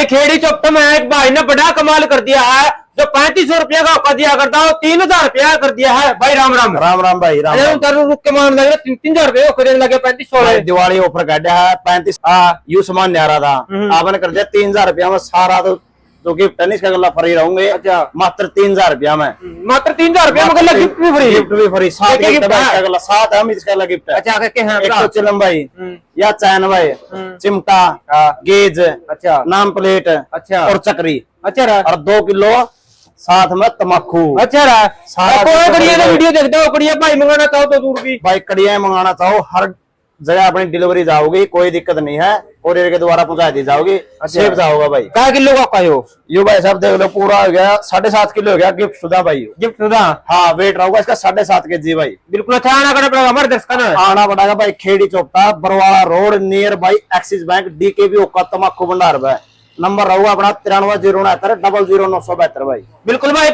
खेड़ी चौपटा में एक भाई ने बड़ा कमाल कर दिया है, जो 3500 रुपया का औका दिया करता है 3000 रुपया कर दिया है भाई। राम राम राम राम भाई राम राम। तेरे रुक के मान लगे 3000 रुपये औका देने लगे 3500 दिवाली ऑफर काटा है 35 यू सामान आ रहा था, आपने कर दिया 3000 रुपया में सारा। तो जो गिफ्ट है ना इसका गला फ्री रहूंगे। अच्छा मात्र 3000 रुपया में, मात्र 3000 रुपया में गला गिफ्ट भी फ्री, गिफ्ट भी फ्री। सात गिफ्ट है इसका गला, सात है इसका गला गिफ्ट है। अच्छा के हैं एक तो चिलम भाई या चैन भाई, चिमटा, गेज, अच्छा नाम प्लेट, अच्छा और चक्री, अच्छा और 2 किलो साथ में तम्बाकू। अच्छा रहा सारा कोई कड़िया का वीडियो देखते हो, कड़िया भाई मंगाना चाहो तो दूर की भाई कड़िया मंगाना चाहो हर जगह अपनी डिलीवरी जाओगी, कोई दिक्कत नहीं है, कोरियर के द्वारा पहुंचा दी जाओगी। सेफ जाओगा भाई। क्या किलो का पायो यू भाई सब देख लो, पूरा हो गया 7.5 किलो हो गया गिफ्ट शुदा भाई। गिफ्ट शुदा हाँ, वेट रहेगा इसका 7.5 केजी भाई। बिल्कुल अच्छा आना करना पड़ेगा हमारे दर्शक ने। आना पड़ेगा भाई, Kheri Chaupta Barwara road near by Axis bank DKB ओका तम्बाकू भंडार भाई। नंबर रहेगा अपना 93 069 00 972 भाई। बिल्कुल भाई।